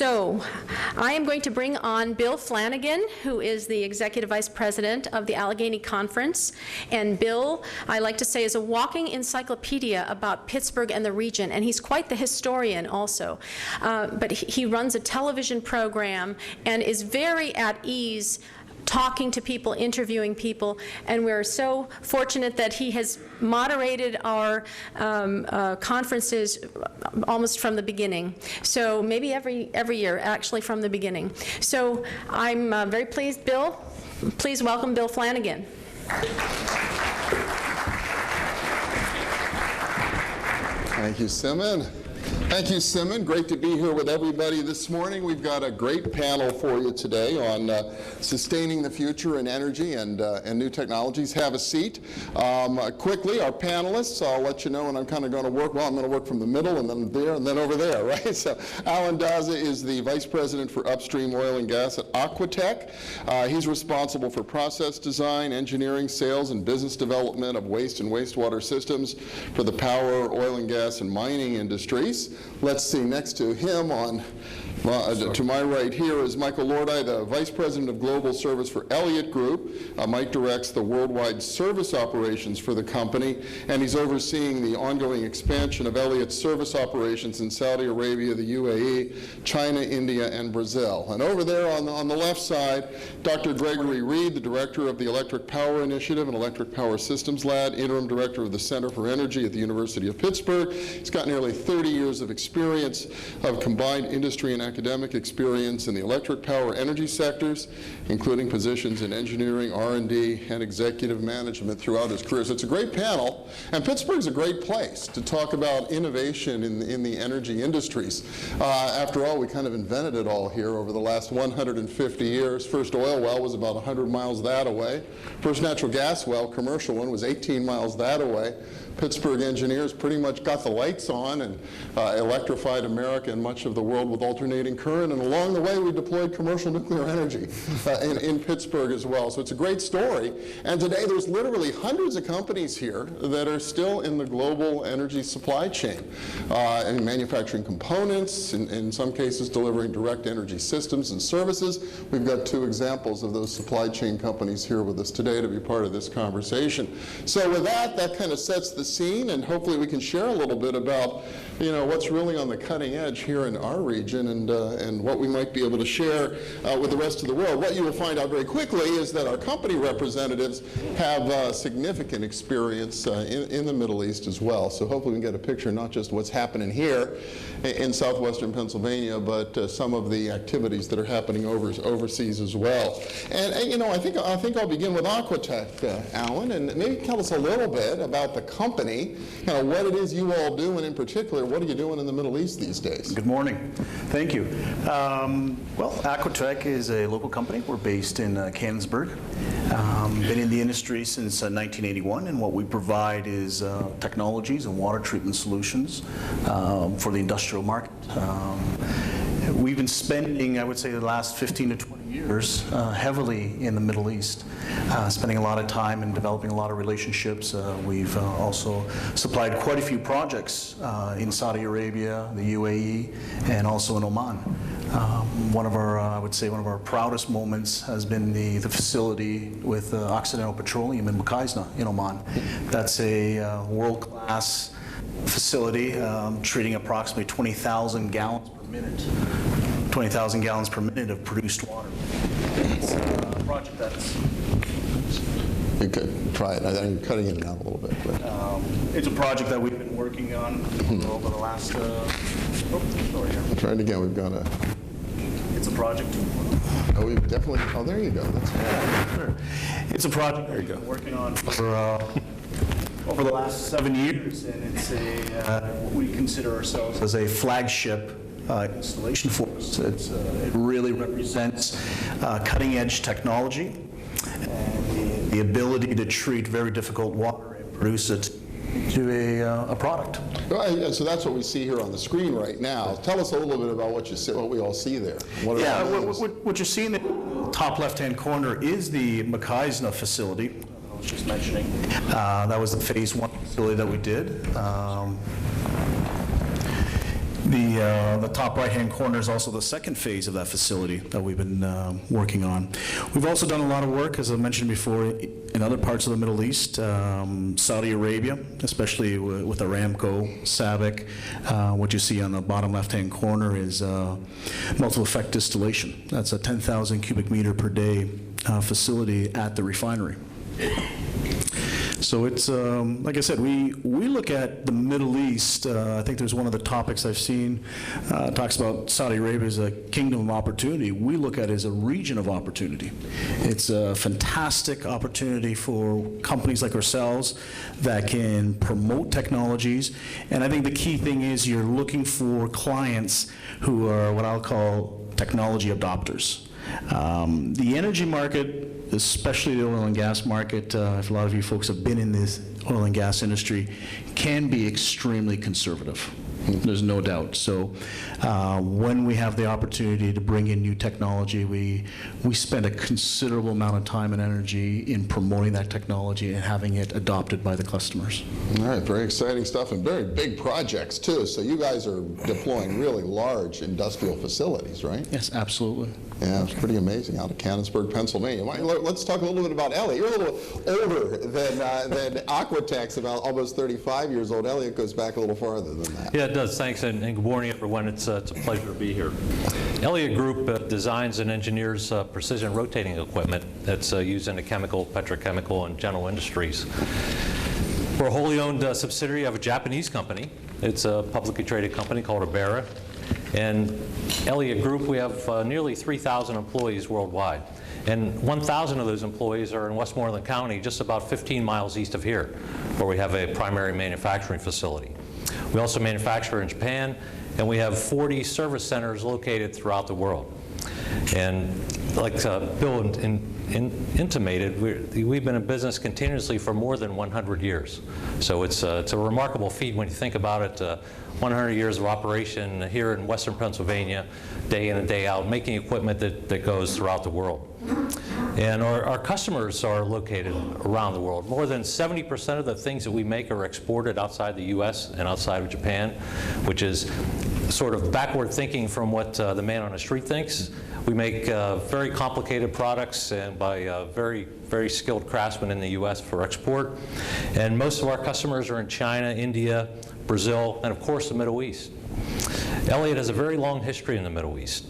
So I am going to bring on Bill Flanagan, who is the Executive Vice President of the Allegheny Conference. And Bill, I like to say, is a walking encyclopedia about Pittsburgh and the region, and he's quite the historian also. But he runs a television program and is very at ease talking to people, interviewing people, and we're so fortunate that he has moderated our conferences almost from the beginning. So maybe every year, actually from the beginning. So I'm very pleased, Bill. Please welcome Bill Flanagan. Thank you, Simon. Thank you, Simon. Great to be here with everybody this morning. We've got a great panel for you today on sustaining the future in energy and new technologies. Have a seat. Quickly, our panelists, I'll let you know, and I'm kind of going to work, well, I'm going to work from the middle and then there and then over there, right? So Alan Daza is the Vice President for Upstream Oil and Gas at Aquatech. He's responsible for process design, engineering, sales, and business development of waste and wastewater systems for the power, oil and gas, and mining industries. Let's see, next to him to my right here is Michael Lordi, the Vice President of Global Service for Elliott Group. Mike directs the worldwide service operations for the company, and he's overseeing the ongoing expansion of Elliott's service operations in Saudi Arabia, the UAE, China, India, and Brazil. And over there on the left side, Dr. Gregory Reed, the Director of the Electric Power Initiative and Electric Power Systems Lab, Interim Director of the Center for Energy at the University of Pittsburgh. He's got nearly 30 years of experience of combined industry and academic experience in the electric power energy sectors, including positions in engineering, R&D, and executive management throughout his career. So it's a great panel, and Pittsburgh's a great place to talk about innovation in the energy industries. After all, we kind of invented it all here over the last 150 years. First oil well was about 100 miles that away. First natural gas well, commercial one, was 18 miles that away. Pittsburgh engineers pretty much got the lights on and electrified America and much of the world with alternating current, and along the way we deployed commercial nuclear energy in Pittsburgh as well. So it's a great story, and today there's literally hundreds of companies here that are still in the global energy supply chain, and manufacturing components, in some cases delivering direct energy systems and services. We've got two examples of those supply chain companies here with us today to be part of this conversation. So with that kind of sets the scene, and hopefully we can share a little bit about what's really on the cutting edge here in our region, and what we might be able to share with the rest of the world. What you will find out very quickly is that our company representatives have significant experience in the Middle East as well. So hopefully we can get a picture not just what's happening here in southwestern Pennsylvania, but some of the activities that are happening overseas as well. And I think I'll begin with Aquatech, Alan, and maybe tell us a little bit about the company, what it is you all do, and in particular, what are you doing in the Middle East these days? Good morning. Thank you. Well, Aquatech is a local company. We're based in Canonsburg. Been in the industry since 1981, and what we provide is technologies and water treatment solutions for the industrial market. We've been spending, I would say, the last 15 to 20 years heavily in the Middle East, spending a lot of time and developing a lot of relationships. We've also supplied quite a few projects in Saudi Arabia, the UAE, and also in Oman. One of our, I would say, one of our proudest moments has been the facility with Occidental Petroleum in Mukhaizna in Oman. That's a world-class facility treating approximately 20,000 gallons per minute. 20,000 gallons per minute of produced water. It's a project that's... You could try it. I'm cutting in and out a little bit. But. It's a project that we've been working on over the last... Try it again. We've got a... It's a project. Oh, we've definitely... Oh, there you go. That's good. Sure. It's a project there you go. We've been working on for over the last 7 years, and it's what we consider ourselves as a flagship installation for us. It really represents cutting-edge technology and the ability to treat very difficult water and produce it to a product. So that's what we see here on the screen right now. Tell us a little bit about what we all see there. What you see in the top left-hand corner is the Mukhaizna facility I was just mentioning. That was the phase 1 facility that we did. The top right-hand corner is also the second phase of that facility that we've been working on. We've also done a lot of work, as I mentioned before, in other parts of the Middle East, Saudi Arabia, especially with Aramco, SABIC. What you see on the bottom left-hand corner is multiple-effect distillation. That's a 10,000 cubic meter per day facility at the refinery. So it's, like I said, we look at the Middle East. I think there's one of the topics I've seen talks about Saudi Arabia as a kingdom of opportunity. We look at it as a region of opportunity. It's a fantastic opportunity for companies like ourselves that can promote technologies. And I think the key thing is you're looking for clients who are what I'll call technology adopters. The energy market, especially the oil and gas market, if a lot of you folks have been in this oil and gas industry, can be extremely conservative. There's no doubt. So when we have the opportunity to bring in new technology, we spend a considerable amount of time and energy in promoting that technology and having it adopted by the customers. All right, very exciting stuff and very big projects too. So you guys are deploying really large industrial facilities, right? Yes, absolutely. Yeah, it's pretty amazing out of Canonsburg, Pennsylvania. Let's talk a little bit about Elliott. You're a little older than Aquatech's, about almost 35 years old. Elliott goes back a little farther than that. Yeah, it does. Thanks, and good morning, everyone. It's a pleasure to be here. Elliott Group designs and engineers precision rotating equipment that's used in the chemical, petrochemical, and general industries. We're a wholly owned subsidiary of a Japanese company. It's a publicly traded company called Moderator. And Elliott Group, we have nearly 3,000 employees worldwide. And 1,000 of those employees are in Westmoreland County, just about 15 miles east of here, where we have a primary manufacturing facility. We also manufacture in Japan, and we have 40 service centers located throughout the world. And like Bill intimated, we've been in business continuously for more than 100 years. So it's a remarkable feat when you think about it. 100 years of operation here in Western Pennsylvania, day in and day out, making equipment that goes throughout the world. And our customers are located around the world. More than 70% of the things that we make are exported outside the U.S. and outside of Japan, which is sort of backward thinking from what the man on the street thinks. We make very complicated products and by very, very skilled craftsmen in the U.S. for export. And most of our customers are in China, India, Brazil, and of course the Middle East. Elliott has a very long history in the Middle East.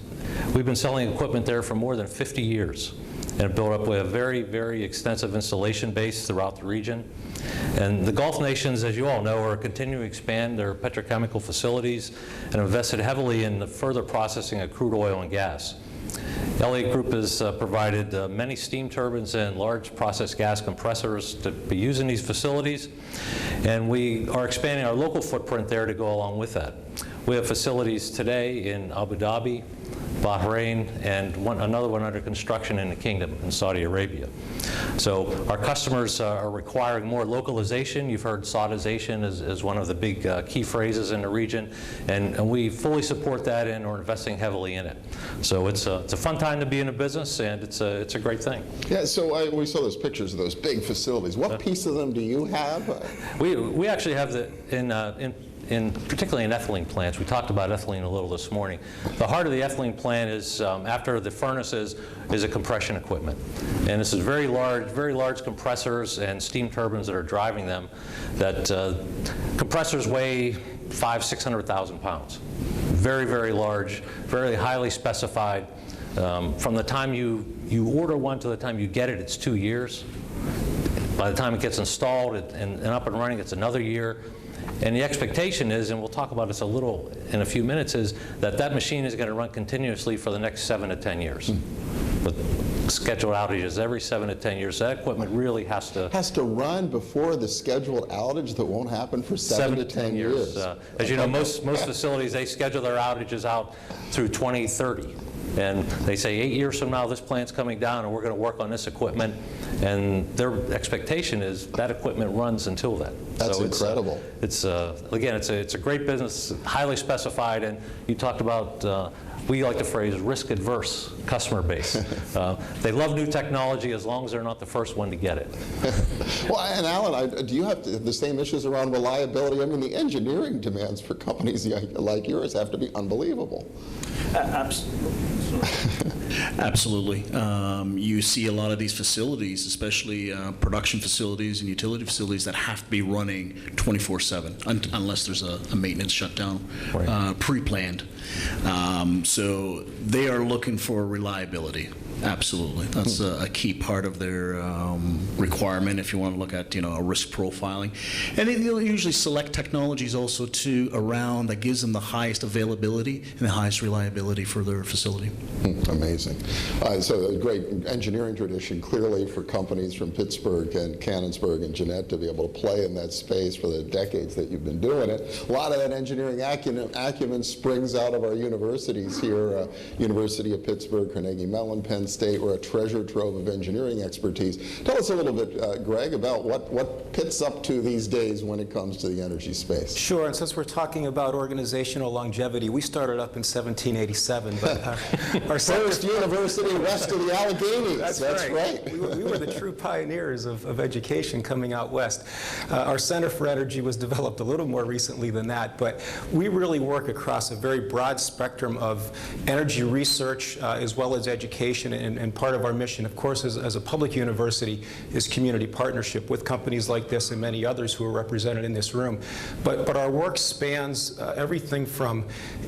We've been selling equipment there for more than 50 years and built up with a very, very extensive installation base throughout the region. And the Gulf nations, as you all know, are continuing to expand their petrochemical facilities and invested heavily in the further processing of crude oil and gas. Elliott Group has provided many steam turbines and large process gas compressors to be used in these facilities, and we are expanding our local footprint there to go along with that. We have facilities today in Abu Dhabi, Bahrain, and another one under construction in the Kingdom, in Saudi Arabia. So our customers are requiring more localization. You've heard Saudization as one of the big key phrases in the region, and we fully support that and are investing heavily in it. So it's a fun time to be in a business, and it's a great thing. Yeah, so we saw those pictures of those big facilities. What piece of them do you have? We actually have particularly in ethylene plants. We talked about ethylene a little this morning. The heart of the ethylene plant is, after the furnaces, is a compression equipment. And this is very large compressors and steam turbines that are driving them. That compressors weigh 500,000–600,000 pounds. Very, very large, very highly specified. From the time you order one to the time you get it, it's 2 years. By the time it gets installed and up and running, it's another year. And the expectation is, and we'll talk about this a little in a few minutes, is that machine is going to run continuously for the next 7 to 10 years. With scheduled outages every 7 to 10 years. So that equipment really has to run before the scheduled outage that won't happen for 7 to 10 years. As you know, most facilities, they schedule their outages out through 2030. And they say 8 years from now, this plant's coming down and we're going to work on this equipment. And their expectation is that equipment runs until then. That's so incredible. Again, it's a great business, highly specified. And you talked about we like the phrase risk-adverse customer base. They love new technology as long as they're not the first one to get it. Well, and Alan, do you have the same issues around reliability? I mean, the engineering demands for companies like yours have to be unbelievable. Absolutely. You see a lot of these facilities, especially production facilities and utility facilities, that have to be running 24/7 unless there's a maintenance shutdown pre-planned. So they are looking for reliability. Absolutely. That's a key part of their requirement if you want to look at, a risk profiling. And they'll usually select technologies also too around that gives them the highest availability and the highest reliability for their facility. Amazing. So a great engineering tradition clearly for companies from Pittsburgh and Canonsburg and Jeanette to be able to play in that space for the decades that you've been doing it. A lot of that engineering acumen springs out of our universities here, University of Pittsburgh, Carnegie Mellon, Penn State. We're a treasure trove of engineering expertise. Tell us a little bit, Greg, about what Pitt's up to these days when it comes to the energy space. Sure, and since we're talking about organizational longevity, we started up in 1787, but our first university west of the Allegheny. That's right. We were the true pioneers of education coming out west. Our Center for Energy was developed a little more recently than that, but we really work across a very broad spectrum of energy research as well as education, and part of our mission, of course, as a public university, is community partnership with companies like this and many others who are represented in this room. But our work spans everything from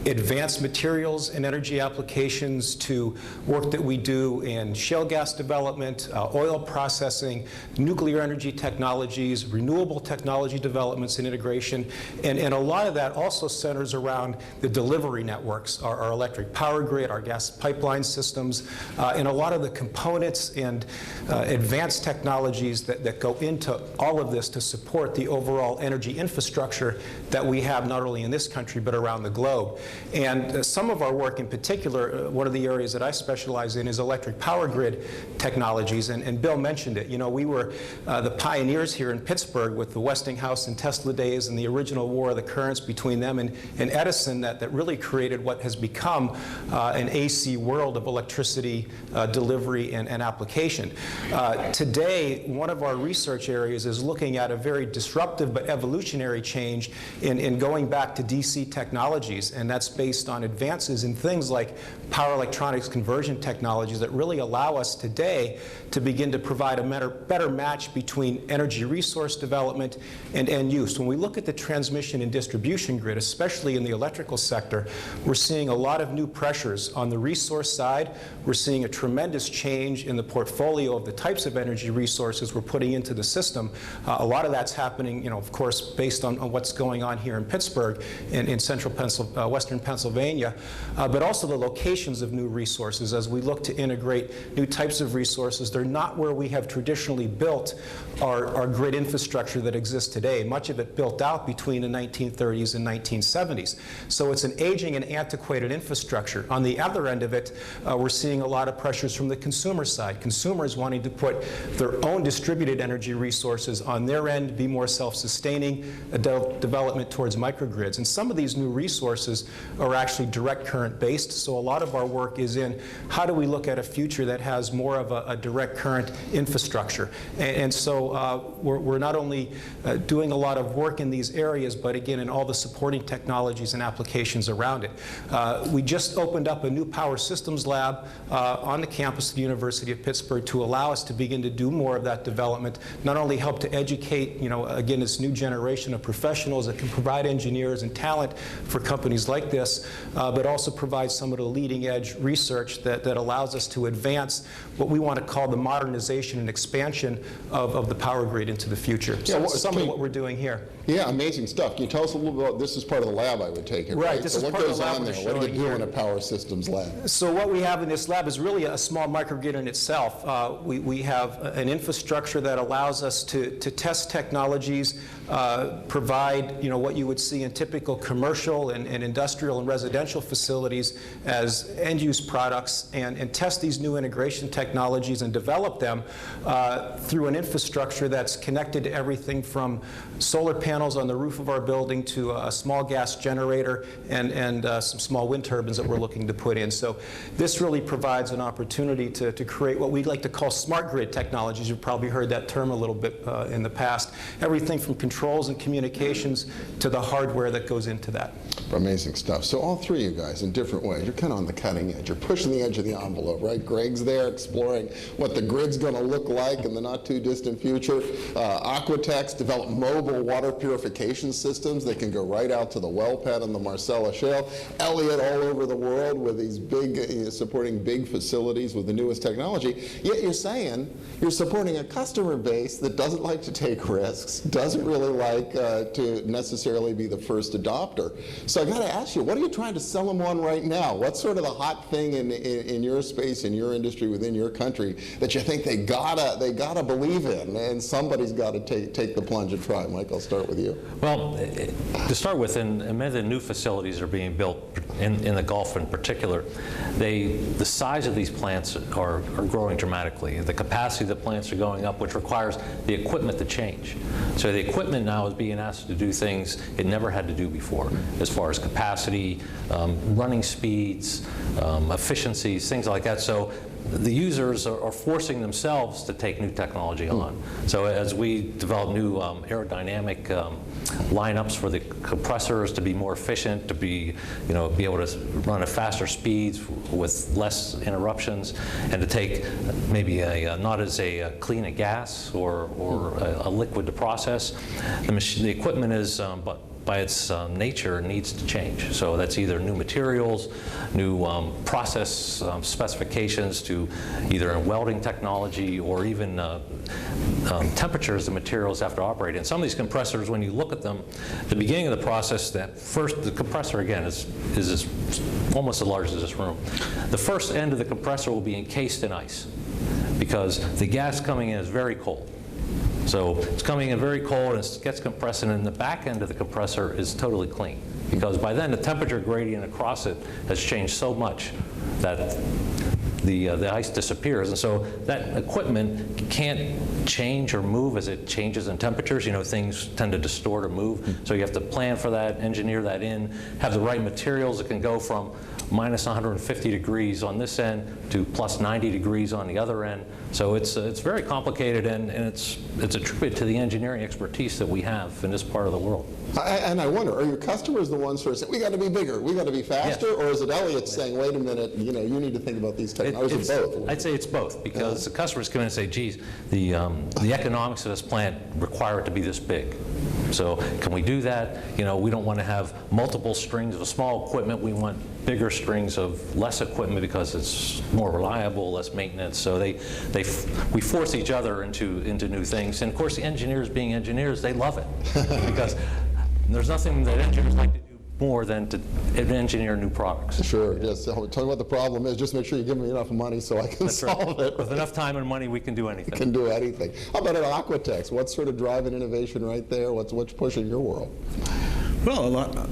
advanced materials and energy applications to work that we do in shale gas development, oil processing, nuclear energy technologies, renewable technology developments and integration, and a lot of that also centers around the delivery networks, our electric power grid, our gas pipeline systems, and a lot of the components and advanced technologies that go into all of this to support the overall energy infrastructure that we have not only in this country but around the globe. And some of our work in particular, one of the areas that I specialize in is electric power grid technologies, and Bill mentioned it. We were the pioneers here in Pittsburgh with the Westinghouse and Tesla days and the original war of the currents between them and Edison that really created what has become an AC world of electricity delivery and application. Today, one of our research areas is looking at a very disruptive but evolutionary change in going back to DC technologies, and that's based on advances in things like power electronics conversion technologies that really allow us today to begin to provide a better match between energy resource development and end use. When we look at the transmission and distribution grid, especially in the electrical sector, we're seeing a lot of new pressures on the resource side. We're seeing a tremendous change in the portfolio of the types of energy resources we're putting into the system. A lot of that's happening, of course, based on what's going on here in Pittsburgh and in western Pennsylvania, but also the locations of new resources. As we look to integrate new types of resources, they're not where we have traditionally built our grid infrastructure that exists today, much of it built out between the 1930s and 1970s. So it's an aging and antiquated infrastructure. On the other end of it, we're seeing a lot of pressures from the consumer side. Consumers wanting to put their own distributed energy resources on their end, be more self-sustaining, development towards microgrids. And some of these new resources are actually direct current based, so a lot of our work is in how do we look at a future that has more of a direct current infrastructure. And so we're not only doing a lot of work in these areas, but again in all the supporting technologies and applications around it. We just opened up a new power systems lab on the campus of the University of Pittsburgh to allow us to begin to do more of that development, not only help to educate, again, this new generation of professionals that can provide engineers and talent for companies like this, but also provide some of the leading edge research that allows us to advance what we want to call the modernization and expansion of the power grid into the future. So that's some of what we're doing here. Yeah, amazing stuff. Can you tell us a little bit about, this is part of the lab, I would take it, right? This so is what part goes of the lab on there? What do you do in a power systems lab? So what we have in this lab is really really a small microgrid in itself. We have an infrastructure that allows us to test technologies, provide what you would see in typical commercial and industrial and residential facilities as end-use products, and test these new integration technologies and develop them through an infrastructure that's connected to everything from solar panels on the roof of our building to a small gas generator and some small wind turbines that we're looking to put in. So this really provides an opportunity to create what we'd like to call smart grid technologies. You've probably heard that term a little bit in the past. Everything from controls and communications to the hardware that goes into that. Amazing stuff. So all three of you guys, in different ways, you're kind of on the cutting edge. You're pushing the edge of the envelope, right? Greg's there exploring what the grid's going to look like in the not too distant future. Aquatech's developed mobile water purification systems that can go right out to the well pad in the Marcellus Shale. Elliott all over the world with these big, supporting big facilities with the newest technology. Yet you're saying you're supporting a customer base that doesn't like to take risks, doesn't really like to necessarily be the first adopter. So I got to ask you, what are you trying to sell them on right now? What's sort of the hot thing in your space, in your industry, within your country that you think they gotta believe in, and somebody's got to take the plunge and try? Mike, I'll start with you. Well, to start with, in many of the new facilities are being built in the Gulf in particular, the size of these plants are growing dramatically. The capacity of the plants are going up, which requires the equipment to change. So the equipment now is being asked to do things it never had to do before, as far as capacity, running speeds, efficiencies, things like that. So the users are forcing themselves to take new technology on. So as we develop new aerodynamic lineups for the compressors to be more efficient, to be able to run at faster speeds with less interruptions, and to take maybe not as clean a gas or a liquid to process, the equipment is by its nature needs to change. So that's either new materials, new process specifications to either in welding technology or even temperatures the materials have to operate in. Some of these compressors, when you look at them, the beginning of the process, the compressor again is almost as large as this room. The first end of the compressor will be encased in ice because the gas coming in is very cold. So it's coming in very cold and it gets compressed, and then the back end of the compressor is totally clean because by then the temperature gradient across it has changed so much that the ice disappears. And so that equipment can't change or move as it changes in temperatures. Things tend to distort or move. So you have to plan for that, engineer that in, have the right materials that can go from minus 150 degrees on this end to plus 90 degrees on the other end. So it's very complicated, and it's a tribute to the engineering expertise that we have in this part of the world. And I wonder, are your customers the ones who are saying, we got to be bigger, we got to be faster, yes, or is it Elliott saying, wait a minute, you need to think about these technologies? Both? I'd say it's both, because the customers come in and say, geez, the economics of this plant require it to be this big. So can we do that? We don't want to have multiple strings of small equipment. We want bigger strings of less equipment because it's more reliable, less maintenance. So we force each other into new things. And of course, the engineers being engineers, they love it because there's nothing that engineers like to do more than to engineer new products. Sure, yes. Tell me what the problem is. Just make sure you give me enough money so I can solve it. With enough time and money, we can do anything. We can do anything. How about at Aquatech? What's sort of driving innovation right there? What's pushing your world? Well, a lot.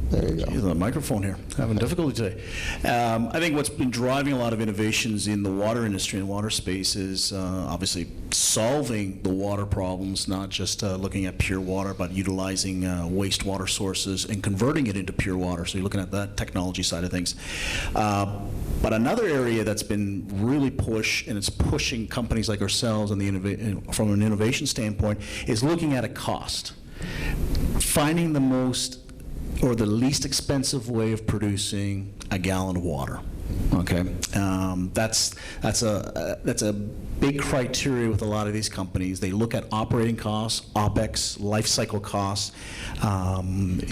There you go. Use the microphone here. Having difficulty today. I think what's been driving a lot of innovations in the water industry and water space is obviously solving the water problems, not just looking at pure water, but utilizing wastewater sources and converting it into pure water. So you're looking at that technology side of things. But another area that's been really pushed, and it's pushing companies like ourselves on from an innovation standpoint, is looking at a cost. Finding the most or the least expensive way of producing a gallon of water. Okay, that's a big criteria with a lot of these companies. They look at operating costs, OPEX, life cycle costs,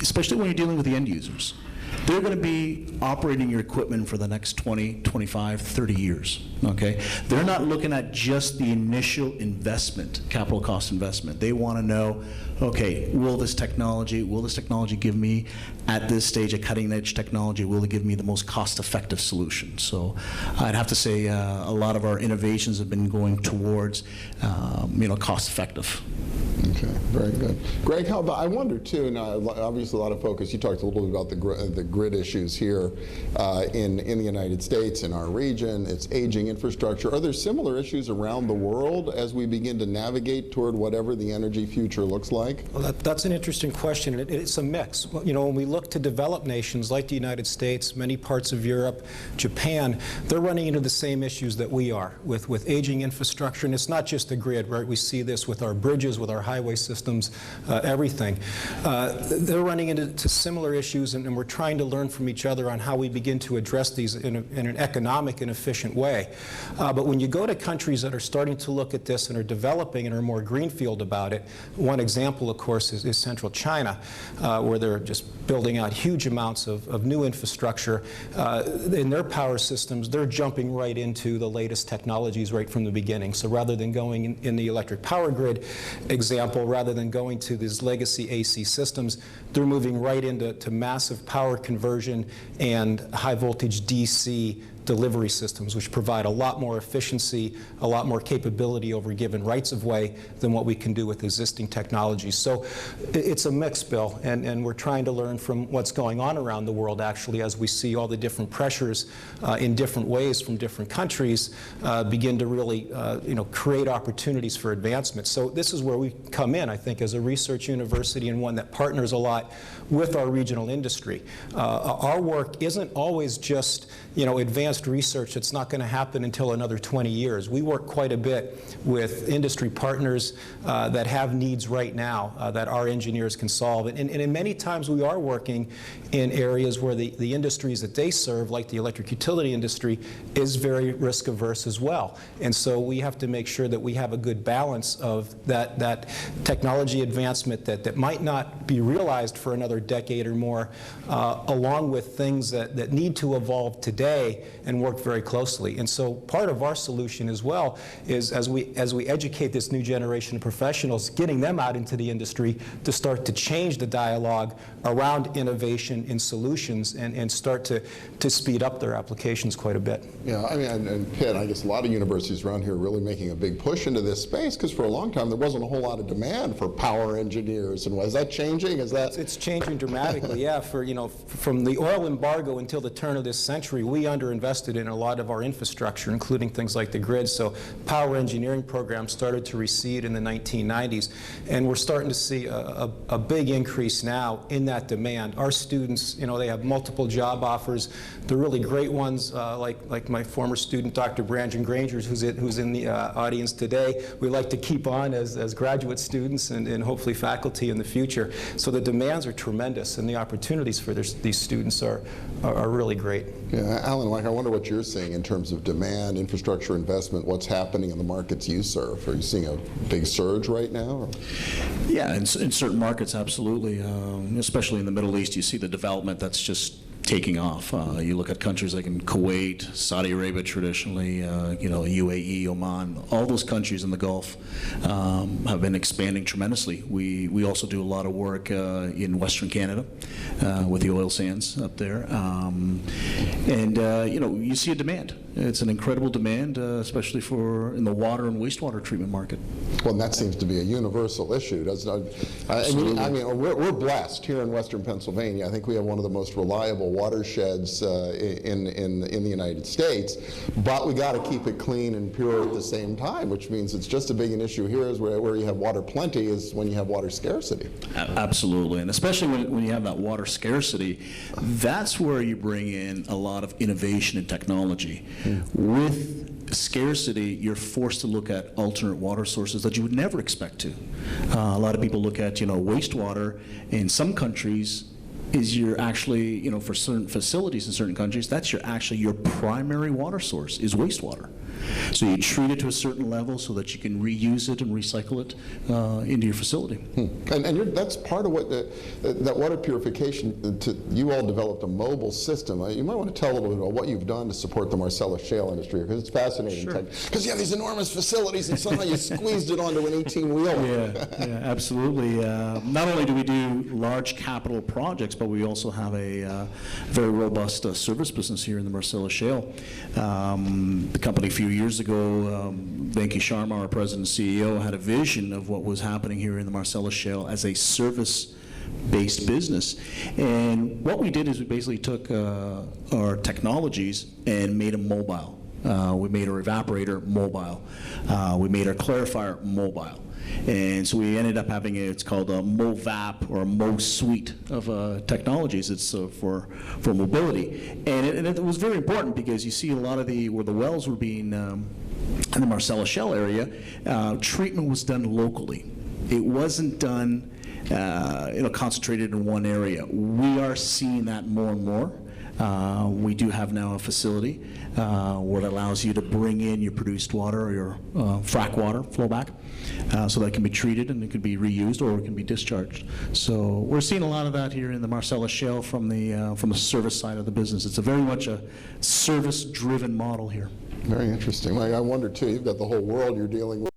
especially when you're dealing with the end users. they're going to be operating your equipment for the next 20, 25, 30 years, okay? They're not looking at just the initial investment, capital cost investment. They want to know, okay, will this technology give me, at this stage, a cutting-edge technology, will it give me the most cost-effective solution? So I'd have to say a lot of our innovations have been going towards, cost-effective. Okay, very good. Greg, how about, I wonder too, now obviously a lot of focus, you talked a little bit about the grid issues here in the United States, in our region, it's aging infrastructure. Are there similar issues around the world as we begin to navigate toward whatever the energy future looks like? Well, that's an interesting question. It's a mix. You know, when we look to developed nations like the United States, many parts of Europe, Japan, they're running into the same issues that we are with aging infrastructure. And it's not just the grid, right? We see this with our bridges, with our highway systems, everything. They're running into similar issues, and we're trying to learn from each other on how we begin to address these in an economic and efficient way. But when you go to countries that are starting to look at this and are developing and are more greenfield about it, one example, of course, is central China, where they're just building out huge amounts of new infrastructure. In their power systems, they're jumping right into the latest technologies right from the beginning. So rather than going in the electric power grid example, rather than going to these legacy AC systems, they're moving right into massive power conversion and high voltage DC delivery systems, which provide a lot more efficiency, a lot more capability over given rights of way than what we can do with existing technologies. So it's a mix, Bill, and we're trying to learn from what's going on around the world, actually, as we see all the different pressures in different ways from different countries begin to really create opportunities for advancement. So this is where we come in, I think, as a research university and one that partners a lot with our regional industry. Our work isn't always just advanced research that's not going to happen until another 20 years. We work quite a bit with industry partners that have needs right now that our engineers can solve. And in many times we are working in areas where the industries that they serve, like the electric utility industry, is very risk averse as well. And so we have to make sure that we have a good balance of that technology advancement that might not be realized for another decade or more, along with things that need to evolve today and work very closely. And so part of our solution as well is as we educate this new generation of professionals, getting them out into the industry to start to change the dialogue around innovation in solutions and start to speed up their applications quite a bit. Yeah, I mean, and Pitt, I guess a lot of universities around here are really making a big push into this space, because for a long time there wasn't a whole lot of demand for power engineers. And is that changing? It's changing dramatically, yeah. From the oil embargo until the turn of this century, we underinvested in a lot of our infrastructure, including things like the grid. So power engineering programs started to recede in the 1990s, and we're starting to see a big increase now in that demand. Our students, they have multiple job offers. They're really great ones, like my former student, Dr. Brandon Grangers, who's in the audience today. We like to keep on as graduate students and hopefully faculty in the future. So the demands are tremendous, and the opportunities for these students are really great. Yeah, Alan, I wonder what you're seeing in terms of demand, infrastructure investment, what's happening in the markets you serve. Are you seeing a big surge right now? Or? Yeah, in certain markets, absolutely. Especially in the Middle East, you see the development that's just taking off. You look at countries like in Kuwait, Saudi Arabia traditionally, UAE, Oman, all those countries in the Gulf have been expanding tremendously. We also do a lot of work in Western Canada with the oil sands up there. You see a demand. It's an incredible demand, especially in the water and wastewater treatment market. Well, and that seems to be a universal issue, doesn't it? I mean, we're blessed here in Western Pennsylvania. I think we have one of the most reliable watersheds in the United States, but we got to keep it clean and pure at the same time, which means it's just as big an issue here as where you have water plenty is when you have water scarcity. Absolutely, and especially when you have that water scarcity, that's where you bring in a lot of innovation and technology. With scarcity, you're forced to look at alternate water sources that you would never expect to. A lot of people look at, wastewater in some countries is for certain facilities in certain countries, that's actually your primary water source is wastewater. So you treat it to a certain level so that you can reuse it and recycle it into your facility. And that's part of what that water purification, you all developed a mobile system. You might want to tell a little bit about what you've done to support the Marcellus shale industry, because it's fascinating. Because you have these enormous facilities and somehow you squeezed it onto an 18-wheeler. Yeah, absolutely. Not only do we do large capital projects, but we also have a very robust service business here in the Marcellus shale. The company a few years ago, Venki Sharma, our president and CEO, had a vision of what was happening here in the Marcellus shale as a service-based business. And what we did is we basically took our technologies and made them mobile. We made our evaporator mobile. We made our clarifier mobile. And so we ended up having it's called a MoVap, or a Mo suite of technologies. It's for mobility. And it was very important, because you see a lot of where the wells were being, in the Marcellus shale area, treatment was done locally. It wasn't done concentrated in one area. We are seeing that more and more. We do have now a facility where it allows you to bring in your produced water or your frac water, flowback, so that it can be treated and it can be reused or it can be discharged. So we're seeing a lot of that here in the Marcellus shale from the service side of the business. It's very much a service-driven model here. Very interesting. I wonder, too, you've got the whole world you're dealing with.